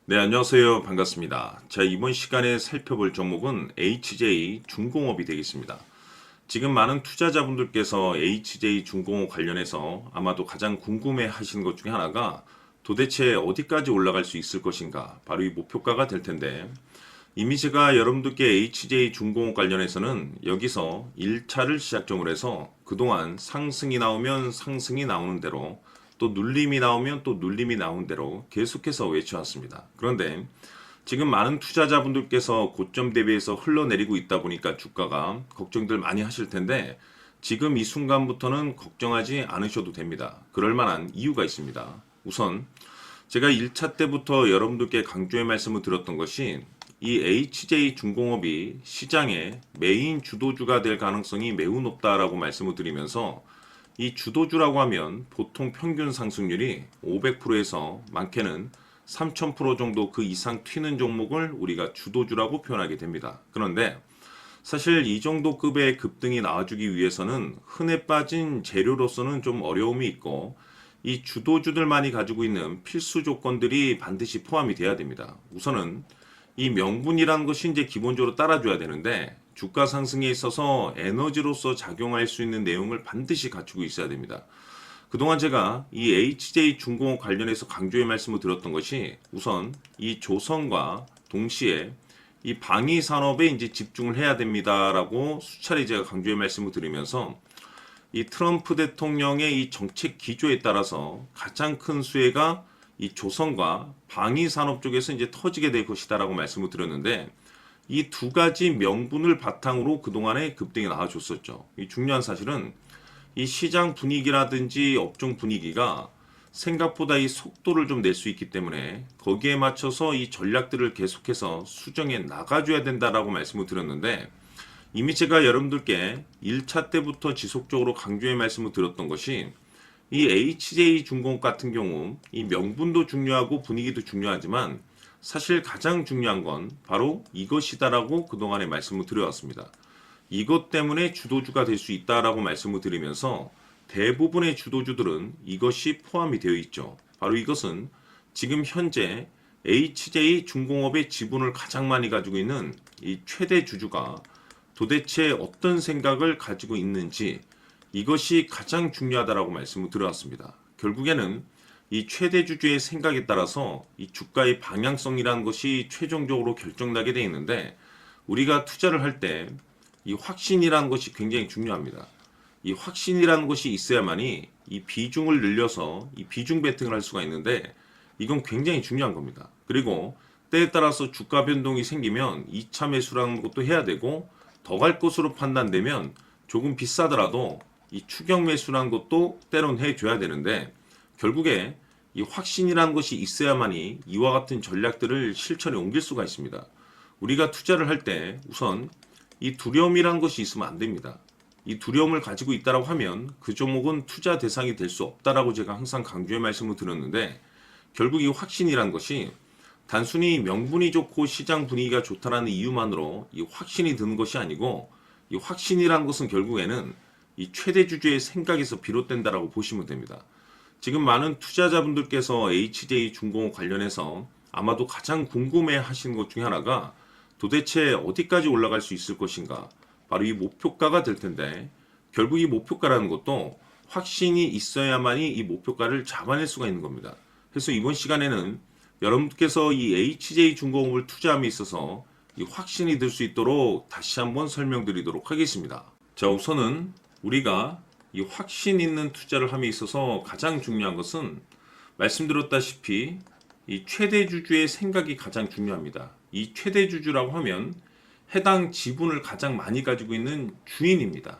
네, 안녕하세요. 반갑습니다. 자, 이번 시간에 살펴볼 종목은 HJ 중공업이 되겠습니다. 지금 많은 투자자분들께서 HJ 중공업 관련해서 아마도 가장 궁금해 하시는 것 중에 하나가 도대체 어디까지 올라갈 수 있을 것인가? 바로 이 목표가가 될 텐데, 이미 제가 여러분들께 HJ 중공업 관련해서는 여기서 1차를 시작점으로 해서 그동안 상승이 나오면 상승이 나오는 대로 또 눌림이 나오면 또 눌림이 나오는 대로 계속해서 외쳐왔습니다. 그런데 지금 많은 투자자분들께서 고점 대비해서 흘러내리고 있다 보니까 주가가 걱정들 많이 하실 텐데 지금 이 순간부터는 걱정하지 않으셔도 됩니다. 그럴 만한 이유가 있습니다. 우선 제가 1차 때부터 여러분들께 강조의 말씀을 드렸던 것이 이 HJ 중공업이 시장의 메인 주도주가 될 가능성이 매우 높다라고 말씀을 드리면서 이 주도주라고 하면 보통 평균 상승률이 500%에서 많게는 3000% 정도 그 이상 튀는 종목을 우리가 주도주라고 표현하게 됩니다. 그런데 사실 이 정도 급의 급등이 나와주기 위해서는 흔해 빠진 재료로서는 좀 어려움이 있고 이 주도주들만이 가지고 있는 필수 조건들이 반드시 포함이 돼야 됩니다. 우선은 이 명분이라는 것이 이제 기본적으로 따라줘야 되는데 주가 상승에 있어서 에너지로서 작용할 수 있는 내용을 반드시 갖추고 있어야 됩니다. 그동안 제가 이 HJ 중공업 관련해서 강조의 말씀을 드렸던 것이 우선 이 조선과 동시에 이 방위 산업에 이제 집중을 해야 됩니다라고 수차례 제가 강조의 말씀을 드리면서 이 트럼프 대통령의 이 정책 기조에 따라서 가장 큰 수혜가 이 조선과 방위 산업 쪽에서 이제 터지게 될 것이다라고 말씀을 드렸는데 이 두 가지 명분을 바탕으로 그동안의 급등이 나와줬었죠. 이 중요한 사실은 이 시장 분위기라든지 업종 분위기가 생각보다 이 속도를 좀 낼 수 있기 때문에 거기에 맞춰서 이 전략들을 계속해서 수정해 나가줘야 된다라고 말씀을 드렸는데 이미 제가 여러분들께 1차 때부터 지속적으로 강조의 말씀을 드렸던 것이 이 HJ 중공업 같은 경우 이 명분도 중요하고 분위기도 중요하지만 사실 가장 중요한 건 바로 이것이다라고 그동안에 말씀을 드려왔습니다. 이것 때문에 주도주가 될 수 있다라고 말씀을 드리면서 대부분의 주도주들은 이것이 포함이 되어 있죠. 바로 이것은 지금 현재 HJ 중공업의 지분을 가장 많이 가지고 있는 이 최대 주주가 도대체 어떤 생각을 가지고 있는지 이것이 가장 중요하다라고 말씀을 드려왔습니다. 결국에는 이 최대 주주의 생각에 따라서 이 주가의 방향성이라는 것이 최종적으로 결정나게 되어 있는데 우리가 투자를 할 때 이 확신이라는 것이 굉장히 중요합니다. 이 확신이라는 것이 있어야만이 이 비중을 늘려서 이 비중 베팅을 할 수가 있는데 이건 굉장히 중요한 겁니다. 그리고 때에 따라서 주가 변동이 생기면 2차 매수라는 것도 해야 되고 더 갈 것으로 판단되면 조금 비싸더라도 이 추격 매수라는 것도 때론 해줘야 되는데 결국에 이 확신이라는 것이 있어야만이 이와 같은 전략들을 실천에 옮길 수가 있습니다. 우리가 투자를 할 때 우선 이 두려움이라는 것이 있으면 안 됩니다. 이 두려움을 가지고 있다라고 하면 그 종목은 투자 대상이 될 수 없다라고 제가 항상 강조의 말씀을 드렸는데 결국 이 확신이라는 것이 단순히 명분이 좋고 시장 분위기가 좋다라는 이유만으로 이 확신이 드는 것이 아니고 이 확신이라는 것은 결국에는 이 최대 주주의 생각에서 비롯된다라고 보시면 됩니다. 지금 많은 투자자분들께서 HJ 중공업 관련해서 아마도 가장 궁금해 하시는 것 중에 하나가 도대체 어디까지 올라갈 수 있을 것인가? 바로 이 목표가가 될 텐데 결국 이 목표가라는 것도 확신이 있어야만이 이 목표가를 잡아낼 수가 있는 겁니다. 그래서 이번 시간에는 여러분께서 이 HJ 중공업을 투자함에 있어서 이 확신이 들 수 있도록 다시 한번 설명드리도록 하겠습니다. 자, 우선은 우리가 이 확신 있는 투자를 함에 있어서 가장 중요한 것은 말씀드렸다시피 이 최대 주주의 생각이 가장 중요합니다. 이 최대 주주라고 하면 해당 지분을 가장 많이 가지고 있는 주인입니다.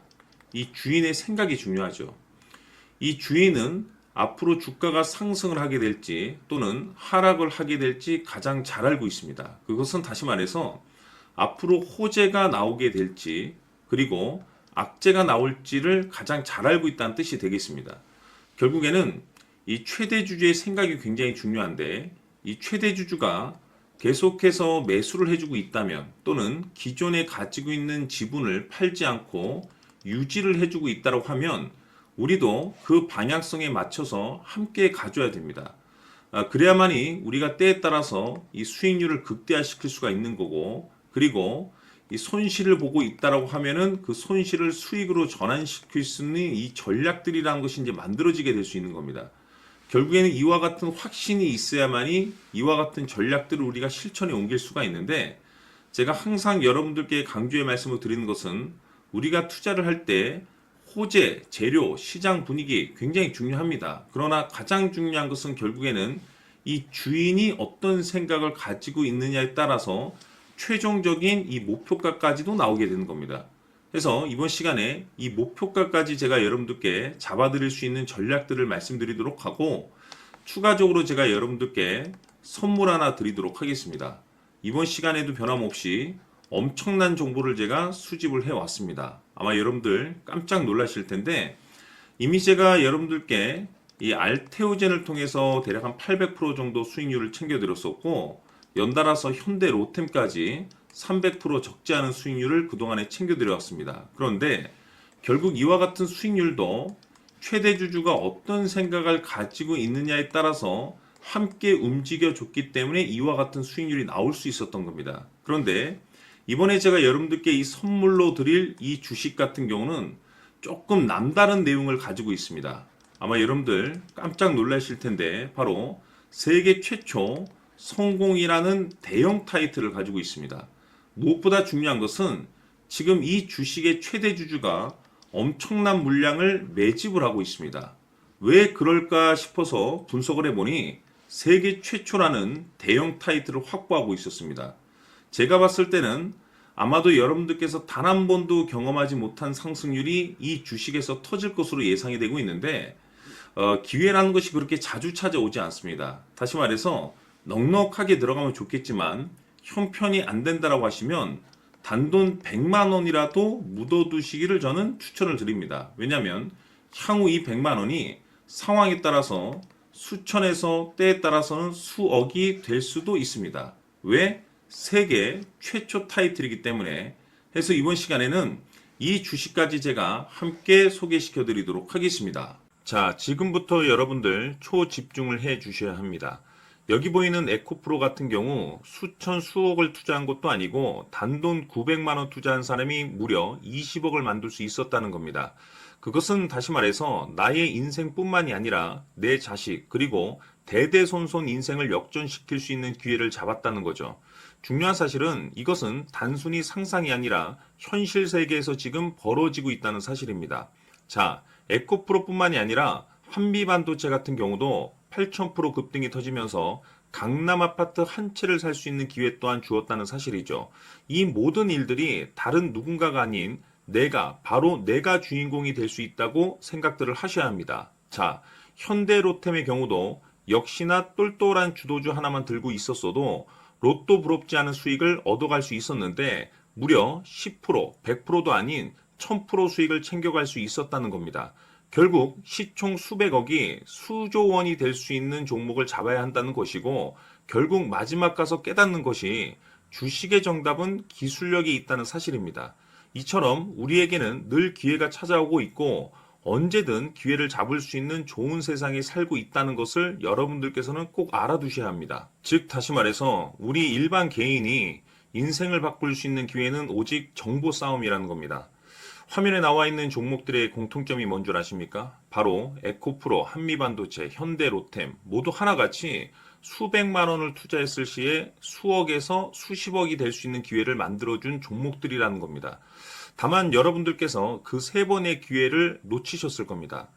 이 주인의 생각이 중요하죠. 이 주인은 앞으로 주가가 상승을 하게 될지 또는 하락을 하게 될지 가장 잘 알고 있습니다. 그것은 다시 말해서 앞으로 호재가 나오게 될지 그리고 악재가 나올지를 가장 잘 알고 있다는 뜻이 되겠습니다. 결국에는 이 최대 주주의 생각이 굉장히 중요한데 이 최대 주주가 계속해서 매수를 해주고 있다면 또는 기존에 가지고 있는 지분을 팔지 않고 유지를 해주고 있다고 하면 우리도 그 방향성에 맞춰서 함께 가줘야 됩니다. 그래야만이 우리가 때에 따라서 이 수익률을 극대화시킬 수가 있는 거고, 그리고 이 손실을 보고 있다라고 하면은 그 손실을 수익으로 전환시킬 수 있는 이 전략들이라는 것이 이제 만들어지게 될 수 있는 겁니다. 결국에는 이와 같은 확신이 있어야만이 이와 같은 전략들을 우리가 실천에 옮길 수가 있는데, 제가 항상 여러분들께 강조의 말씀을 드리는 것은 우리가 투자를 할 때 호재, 재료, 시장 분위기 굉장히 중요합니다. 그러나 가장 중요한 것은 결국에는 이 주인이 어떤 생각을 가지고 있느냐에 따라서 최종적인 이 목표가까지도 나오게 되는 겁니다. 그래서 이번 시간에 이 목표가까지 제가 여러분들께 잡아드릴 수 있는 전략들을 말씀드리도록 하고, 추가적으로 제가 여러분들께 선물 하나 드리도록 하겠습니다. 이번 시간에도 변함없이 엄청난 정보를 제가 수집을 해왔습니다. 아마 여러분들 깜짝 놀라실 텐데, 이미 제가 여러분들께 이 알테오젠을 통해서 대략 한 800% 정도 수익률을 챙겨드렸었고, 연달아서 현대 로템까지 300% 적지 않은 수익률을 그동안에 챙겨드려왔습니다. 그런데 결국 이와 같은 수익률도 최대 주주가 어떤 생각을 가지고 있느냐에 따라서 함께 움직여줬기 때문에 이와 같은 수익률이 나올 수 있었던 겁니다. 그런데 이번에 제가 여러분들께 이 선물로 드릴 이 주식 같은 경우는 조금 남다른 내용을 가지고 있습니다. 아마 여러분들 깜짝 놀라실 텐데, 바로 세계 최초 성공이라는 대형 타이틀을 가지고 있습니다. 무엇보다 중요한 것은 지금 이 주식의 최대 주주가 엄청난 물량을 매집을 하고 있습니다. 왜 그럴까 싶어서 분석을 해보니 세계 최초라는 대형 타이틀을 확보하고 있었습니다. 제가 봤을 때는 아마도 여러분들께서 단 한 번도 경험하지 못한 상승률이 이 주식에서 터질 것으로 예상이 되고 있는데, 기회라는 것이 그렇게 자주 찾아오지 않습니다. 다시 말해서 넉넉하게 들어가면 좋겠지만 형편이 안 된다라고 하시면 단돈 100만 원이라도 묻어두시기를 저는 추천을 드립니다. 왜냐하면 향후 이 100만 원이 상황에 따라서 수천에서 때에 따라서는 수억이 될 수도 있습니다. 왜? 세계 최초 타이틀이기 때문에. 해서 이번 시간에는 이 주식까지 제가 함께 소개시켜 드리도록 하겠습니다. 자, 지금부터 여러분들 초집중을 해 주셔야 합니다. 여기 보이는 에코프로 같은 경우 수천 수억을 투자한 것도 아니고 단돈 900만 원 투자한 사람이 무려 20억을 만들 수 있었다는 겁니다. 그것은 다시 말해서 나의 인생뿐만이 아니라 내 자식, 그리고 대대손손 인생을 역전시킬 수 있는 기회를 잡았다는 거죠. 중요한 사실은 이것은 단순히 상상이 아니라 현실 세계에서 지금 벌어지고 있다는 사실입니다. 자, 에코프로뿐만이 아니라 한미반도체 같은 경우도 8,000% 급등이 터지면서 강남 아파트 한 채를 살 수 있는 기회 또한 주었다는 사실이죠. 이 모든 일들이 다른 누군가가 아닌 바로 내가 주인공이 될 수 있다고 생각들을 하셔야 합니다. 자, 현대로템의 경우도 역시나 똘똘한 주도주 하나만 들고 있었어도 로또 부럽지 않은 수익을 얻어갈 수 있었는데, 무려 10%, 100%도 아닌 1000% 수익을 챙겨갈 수 있었다는 겁니다. 결국 시총 수백억이 수조 원이 될 수 있는 종목을 잡아야 한다는 것이고, 결국 마지막 가서 깨닫는 것이 주식의 정답은 기술력이 있다는 사실입니다. 이처럼 우리에게는 늘 기회가 찾아오고 있고 언제든 기회를 잡을 수 있는 좋은 세상에 살고 있다는 것을 여러분들께서는 꼭 알아두셔야 합니다. 즉 다시 말해서 우리 일반 개인이 인생을 바꿀 수 있는 기회는 오직 정보 싸움이라는 겁니다. 화면에 나와 있는 종목들의 공통점이 뭔 줄 아십니까? 바로 에코프로, 한미반도체, 현대로템 모두 하나같이 수백만 원을 투자했을 시에 수억에서 수십억이 될 수 있는 기회를 만들어준 종목들이라는 겁니다. 다만 여러분들께서 그 세 번의 기회를 놓치셨을 겁니다.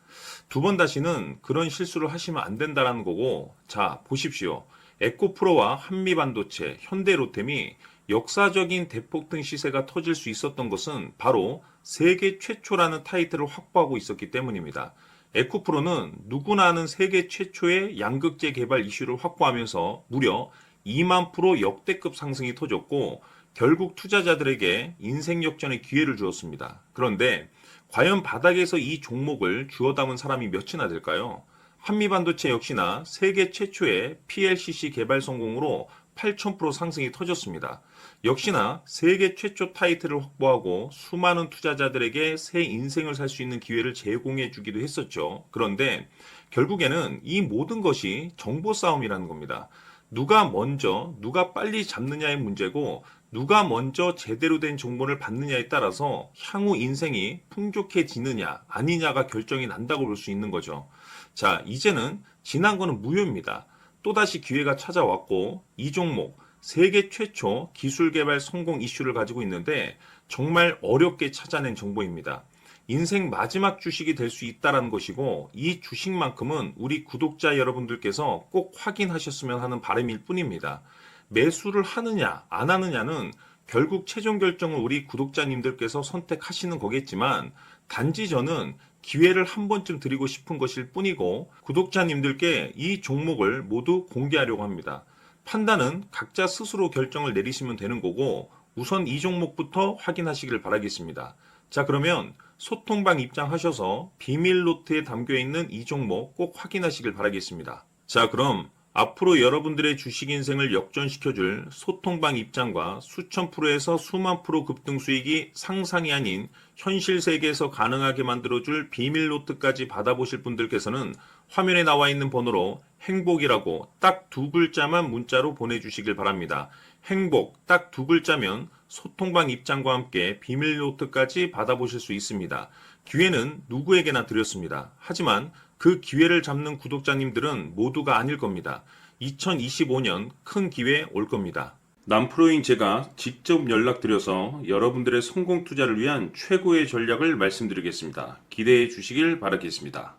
두 번 다시는 그런 실수를 하시면 안 된다는 거고, 자 보십시오. 에코프로와 한미반도체, 현대로템이 역사적인 대폭등 시세가 터질 수 있었던 것은 바로 세계 최초라는 타이틀을 확보하고 있었기 때문입니다. 에코프로는 누구나 아는 세계 최초의 양극재 개발 이슈를 확보하면서 무려 2만 프로 역대급 상승이 터졌고, 결국 투자자들에게 인생 역전의 기회를 주었습니다. 그런데 과연 바닥에서 이 종목을 주워 담은 사람이 몇이나 될까요? 한미반도체 역시나 세계 최초의 PLCC 개발 성공으로 8,000% 상승이 터졌습니다. 역시나 세계 최초 타이틀을 확보하고 수많은 투자자들에게 새 인생을 살 수 있는 기회를 제공해 주기도 했었죠. 그런데 결국에는 이 모든 것이 정보 싸움이라는 겁니다. 누가 먼저, 누가 빨리 잡느냐의 문제고, 누가 먼저 제대로 된 정보를 받느냐에 따라서 향후 인생이 풍족해지느냐, 아니냐가 결정이 난다고 볼 수 있는 거죠. 자, 이제는 지난 거는 무효입니다. 또다시 기회가 찾아왔고, 이 종목, 세계 최초 기술 개발 성공 이슈를 가지고 있는데, 정말 어렵게 찾아낸 정보입니다. 인생 마지막 주식이 될 수 있다는 것이고, 이 주식만큼은 우리 구독자 여러분들께서 꼭 확인하셨으면 하는 바람일 뿐입니다. 매수를 하느냐 안 하느냐는 결국 최종 결정을 우리 구독자님들께서 선택하시는 거겠지만, 단지 저는 기회를 한 번쯤 드리고 싶은 것일 뿐이고, 구독자님들께 이 종목을 모두 공개하려고 합니다. 판단은 각자 스스로 결정을 내리시면 되는 거고, 우선 이 종목부터 확인하시길 바라겠습니다. 자, 그러면 소통방 입장하셔서 비밀 노트에 담겨 있는 이 종목 꼭 확인하시길 바라겠습니다. 자, 그럼 앞으로 여러분들의 주식 인생을 역전시켜줄 소통방 입장과 수천 프로에서 수만 프로 급등 수익이 상상이 아닌 현실 세계에서 가능하게 만들어줄 비밀 노트까지 받아보실 분들께서는 화면에 나와 있는 번호로 행복이라고 딱 두 글자만 문자로 보내주시길 바랍니다. 행복 딱 두 글자면 소통방 입장과 함께 비밀 노트까지 받아보실 수 있습니다. 기회는 누구에게나 드렸습니다. 하지만 그 기회를 잡는 구독자님들은 모두가 아닐 겁니다. 2025년 큰 기회 올 겁니다. 남프로인 제가 직접 연락드려서 여러분들의 성공 투자를 위한 최고의 전략을 말씀드리겠습니다. 기대해 주시길 바라겠습니다.